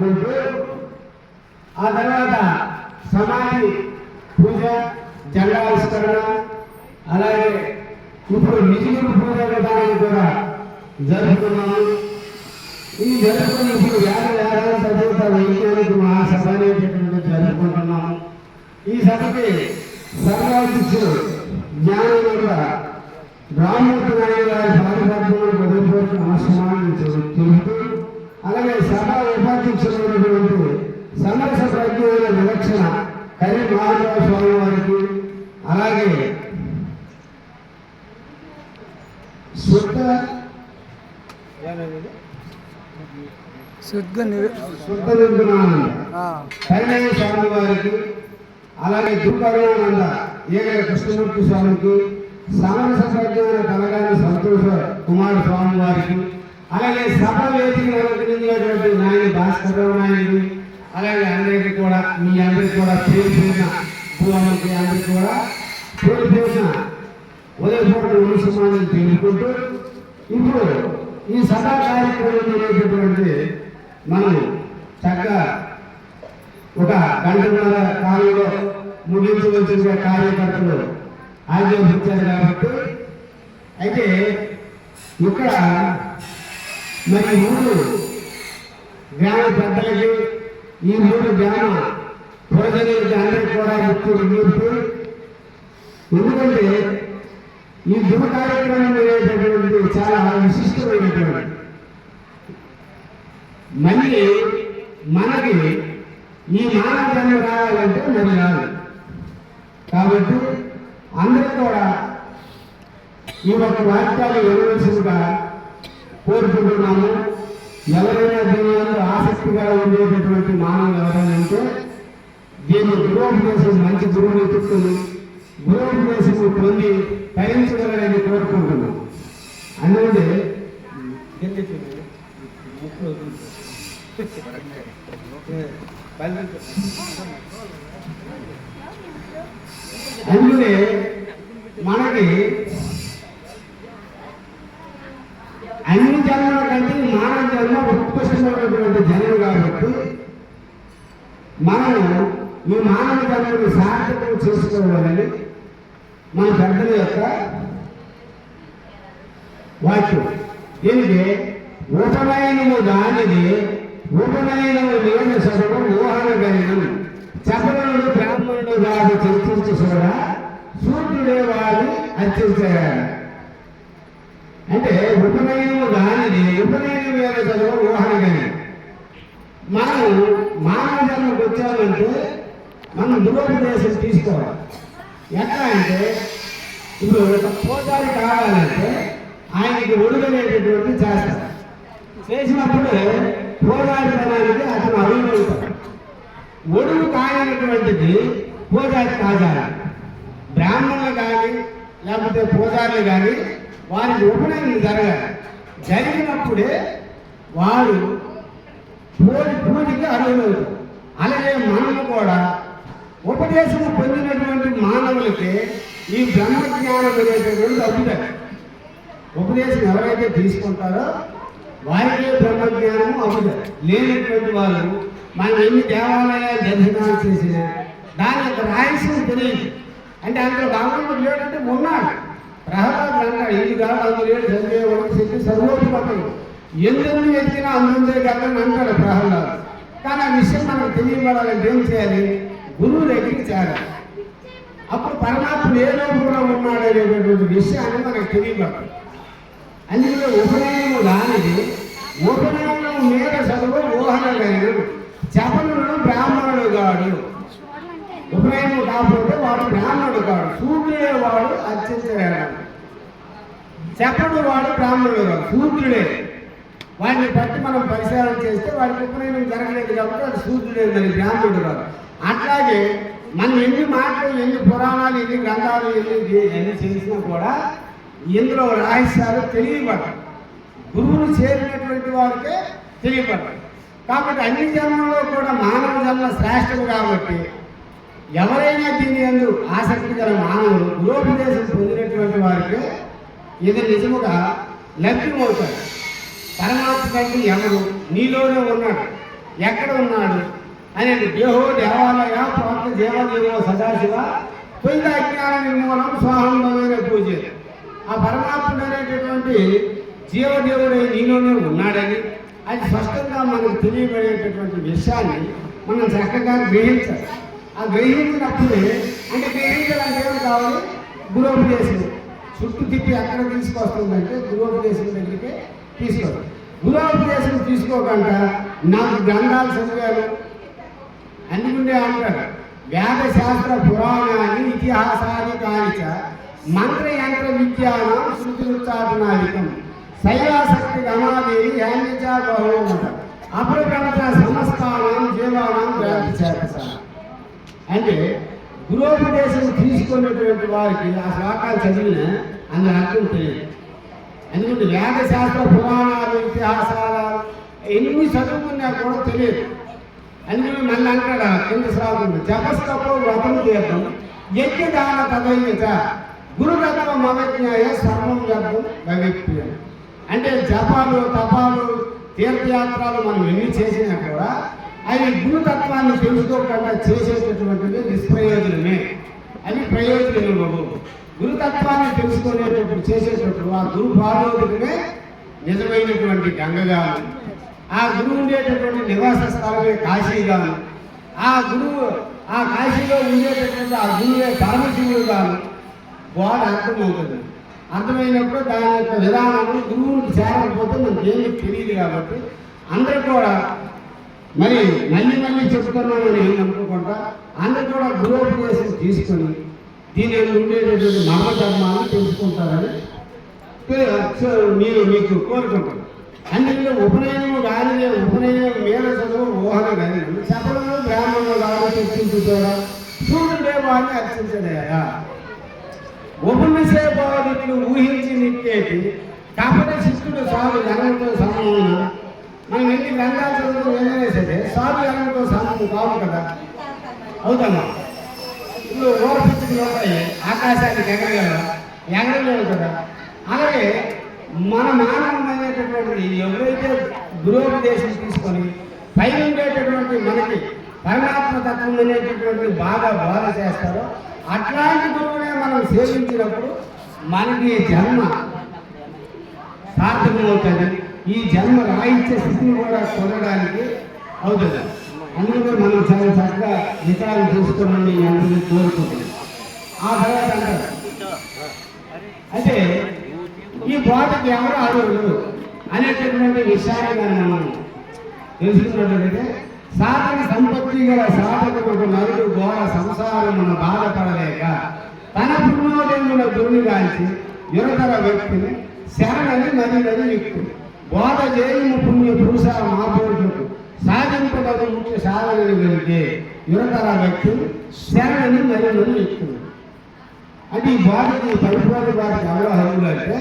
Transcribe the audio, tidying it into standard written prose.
జరుపుకుంటూ ఆ తర్వాత సమాధి పూజ, జెండావిష్కరణ, అలాగే ఇప్పుడు నిజుల పూజ విధానం కూడా జరుపుకున్నాము. ఈ జరుపుకుని ఇప్పుడు వేదాలు చదువుత వైజ్ఞానిక మహాసభ అనేటటువంటి జరుపుకుంటున్నాము. ఈ సభకి సర్వాధ్యక్షుడు జ్ఞానోదయ రామ్మూర్తి నాయుడు గారి పాదపద్మను హృదయపూర్వక నమస్కారాన్ని తెలుపుతూ, అలాగే సభా ఉపాధ్యక్షులైనటువంటి సమరస ప్రజ్ఞమైన విలక్షణ కరి మహారాజ స్వామి వారికి, అలాగే శుద్ధ కరిణయ స్వామి వారికి, అలాగే దుర్కరుణానంద ఏగల కృష్ణమూర్తి స్వామికి, సమరస ప్రజ్ఞమైన కలగాని సంతోష కుమార స్వామి వారికి, అలాగే సభ వేదికను అలంకరించినటువంటి నాయని భాస్కరరావు నాయుడు, అలాగే అందరికీ కూడా మీ అందరికీ కూడా పేరు పేరున భూమానికి అందరికీ కూడా పేరు పేరున ఉదయపూర్వక నమస్కారాన్ని తెలుపుకుంటూ, ఇప్పుడు ఈ సభా కార్యక్రమం జరిగేటటువంటి మనం చక్కగా ఒక గంటన్నర కాలంలో ముగించవలసిన కార్యకర్తలు ఆజ్ఞాపించారు కాబట్టి, అయితే ఇక్కడ మరి 3 గ్రామ పెద్దలకి, ఈ 3 గ్రామ ప్రజలకి అందరికీ కూడా విజ్ఞప్తి. ఎందుకంటే ఈ ధృవ కార్యక్రమం అనేటటువంటి చాలా విశిష్టమైనటువంటి, మళ్ళీ మనకి ఈ మానవ జన్మ రావాలంటే మరి రాదు. కాబట్టి అందరూ కూడా ఈ ఒక్క వాక్యాలు వినవలసిందిగా కోరుకుంటున్నాము. ఎవరైనా దీని ఆసక్తిగా ఉండేటటువంటి మానవులు ఎవరైనా ఉంటే దీన్ని గృహోపదేశం మంచి గురువుని ఎత్తుకుని గృహోపదేశం పొంది తరించగలరని కోరుకుంటున్నాం. అందుకే అందుకే మనకి అన్ని జన్మల కంటే మానవ జన్మ ఉత్కృష్టమైనటువంటి జన్మ కాబట్టి మనము ఈ మానవ జన్మను సార్థకం చేసుకోవాలని మన పెద్దల యొక్క వాక్యం. దీనికి ఉపనయనము దానిది, ఉపనయనము లేని సభను ఊహనగలిగిన చపలుడు బ్రాహ్మణుడు వాడు చర్చించుడా సూర్యుడే వాడు అర్చించాడు. అంటే ఉపనయనము దానిది, ఉపనయనం వేరే చదువు ఊహనగలి. మనం మానవ జన్మకు వచ్చామంటే మనం గృహోపదేశం తీసుకోవాలి. ఎట్లా అంటే ఇప్పుడు ఒక పూజారి కావాలంటే ఆయనకి ఒడుగనేటటువంటి చేస్తారు. చేసినప్పుడు పూజారితనానికి అతను అడుగుతాడు. ఒడుగు కానిటువంటిది పూజారి కాజాలి. బ్రాహ్మణులు కానీ లేకపోతే పూజారులు కానీ వారికి ఉపనయనం జరగాలి. జరిగినప్పుడే వారు పూజకి అర్హులవుతారు. అలాగే మనము కూడా ఉపదేశం పొందినటువంటి మానవులకి ఈ బ్రహ్మజ్ఞానం అనేటటువంటి అవుతుంది. ఉపదేశం ఎవరైతే తీసుకుంటారో వారికే బ్రహ్మజ్ఞానము అవుతుంది. లేనటువంటి వాళ్ళు మనం ఎన్ని దేవాలయాలు దర్శనాలు చేసినా దాని యొక్క రహస్యం తెలియదు. అంటే అందులో భగవంతుడు లేడంటే ఉన్నాడు. ప్రహ్లాదు అన్నాడు, ఇది కాదు అందులో లేడు, చదివేవాడు శక్తి సర్వోపతలు ఎందుకు ఎత్తినా అందుందే కాదని అంటాడు ప్రహ్లాదు. కానీ ఆ విషయం మనకు తెలియబడాలంటే ఏం చేయాలి? గురువు దగ్గరికి చేరాలి. అప్పుడు పరమాత్మ ఏ లోపల ఉన్నాడు అనేటటువంటి విషయాన్ని మనకు తెలియబడుతుంది. అందులో ఉపనయనము దానిది, ఉపనయనం మీద చదువు ఊహనగైన చపలుడు బ్రాహ్మణుడు కాడు. ఉపనయనం కాకపోతే వాడు బ్రాహ్మణుడు కాడు. సూర్యుడే వాడు అర్చించలేడు. చపలుడు వాడు బ్రాహ్మణుడు కాడు, సూర్యుడే. వాడిని బట్టి మనం పరిశీలన చేస్తే వాడికి ఉపనయనం జరగలేదు కాబట్టి అది సూర్యుడే, మరి బ్రాహ్మణుడు కాదు. అట్లాగే మనం ఎన్ని మాటలు, ఎన్ని పురాణాలు, ఎన్ని గ్రంథాలు, ఎన్ని చేసినా కూడా ఇందులో రహస్యాలు తెలియబడతాయి. గురువును చేరినటువంటి వారికే తెలియబడతాయి. కాబట్టి అన్ని జన్మల్లో కూడా మానవ జన్మ శ్రేష్టం కాబట్టి ఎవరైనా దీని యందు ఆసక్తి గల మానవులు గృహోపదేశం పొందినటువంటి వారికి ఇది నిజముగా లభ్యమవుతాడు. పరమాత్మ కంటే ఎవరు నీలోనే ఉన్నాడు. ఎక్కడ ఉన్నాడు అనేది దేహో దేవాలయ ప్రాంత జీవదేవో సదాశివ పొంద అజ్ఞాన నిర్మూలనం స్వాహంభమైన పూజ. ఆ పరమాత్ముడు అనేటటువంటి జీవదేవుడై నీలోనే ఉన్నాడని అది స్పష్టంగా మనకు తెలియబడేటటువంటి విషయాన్ని మనం చక్కగా గ్రహించాలి. ఆ గ్రహించినప్పుడే అంటే గ్రహించాలంటే ఏమి కావాలి? గురోపదేశం. చుట్టూ తిప్పి ఎక్కడ తీసుకొస్తుందంటే గురోపదేశం దగ్గరికి తీసుకోవాలి. గురోపదేశం తీసుకోకుండా నాకు గ్రంథాలు చదివాను అందుకుంటే అంటాడు వేదశాస్త్ర పురాణాన్ని ఇతిహాసాన్ని కానిచ మంత్రయంత్ర విజ్ఞానం శృతిరుచ్చాటనాదికం శైవాసక్తి గమాదేవి హ్యాండిచా బహుమత అప్రకృత సమస్తానం జీవానం వ్యాధిచేత. అంటే గురోపదేశం తీసుకున్నటువంటి వారికి ఆ శ్లోకాలు చదివిన అందులో అర్థం తెలియదు. ఎందుకంటే వేదశాస్త్ర పురాణాలు ఇతిహాసాలు ఎన్ని చదువుకున్నా కూడా తెలియదు. అందుకని మళ్ళీ అంటాడు కింద శ్రావకుడు జపస్తపో వ్రతం తీర్థం యజ్ఞదాన తదయ్యత గురుతత్వం అవజ్ఞాయ సర్వం వ్యర్థం భవిప్రియం. అంటే జపాలు తపాలు తీర్థయాత్రలు మనం ఎన్ని చేసినా కూడా అవి గురుతత్వాన్ని తెలుసుకోకుండా చేసేటటువంటివి నిష్ప్రయోజనమే. అవి ప్రయోజనం. గురుతత్వాన్ని తెలుసుకునేటప్పుడు చేసేటప్పుడు ఆ గురు పాదోదకమే నిజమైనటువంటి గంగగాను, ఆ గురువు ఉండేటటువంటి నివాస స్థలమే కాశీగాను, ఆ గురువు ఆ కాశీలో ఉండేటటువంటి ఆ గురువే పరమశివుడుగాను గోడ అర్థమవుతుంది. అర్థమైనప్పుడు దాని యొక్క విధానాన్ని గురువుకి చేరకపోతే మనకి ఏమీ తెలియదు. కాబట్టి అందరూ కూడా మరి మళ్ళీ చెప్తున్నామని ఏం అనుకోకుండా అందరూ కూడా గురోపదేశం తీసుకొని దీని ఉండేటటువంటి మర్మధర్మాన్ని తెలుసుకుంటారని మీకు కోరుకుంటాను. అందులో ఉపనయనము కానీ ఉపనయనం మీద చదువు ఊహన కానీ చెప్పడంలో బ్రాహ్మణులు కానీ చర్చించుతారా సూర్యుడే వాడిని అర్చించలేదా ఉపనిషే బాధితులు ఊహించి నిట్టేటి కాకపోతే శిష్యుడు సాగు జనంతో సమూన మనం ఎన్ని గ్రంథాలు చదువుతూ ఏదైనా సరే సాగు జనంతో సమూహం కావు కదా, అవుతామా? ఇప్పుడు ఓరపించుకుని ఉంటాయి ఆకాశానికి ఎగరలేవు కదా. అలాగే మన మానవం అనేటటువంటిది ఎవరైతే గురోపదేశం తీసుకొని పైన ఉండేటటువంటి మనకి పరమాత్మ తత్వం అనేటటువంటి బాగా బోధ చేస్తారో అట్లాంటి గురువునే మనం సేవించినప్పుడు మనకి జన్మ సార్థకమవుతుంది. ఈ జన్మ రాయించే స్థితిని కూడా కొనడానికి అవుతుంది. అందుకని మనం చాలా చక్కగా విచారణ చేసుకోవాలని అందరినీ కోరుకుంటున్నాం. ఆ తర్వాత అంటారు అయితే ఈ బోధకి ఎవరు అర్హులు అనేటటువంటి విషయాన్ని మనం తెలుసుకున్నట్లయితే సాధన సంపత్తి గల సాధకుడు నరుడు ఘోర సంసారమును బాధపడలేక తన పుణ్యోదయముల దుర్నిగాంచి యువతర వ్యక్తిని శరణని నదినది వ్యక్తులు బోధ చేయము పుణ్య పురుష మాపోటుకు సాధింపగల ముఖ్య సాధనని వెళితే యువతర వ్యక్తులు శరణని నదినది వ్యక్తులు. అంటే ఈ బోధకి పరిపూర్ణ వారికి ఎవరు అర్హులు అంటే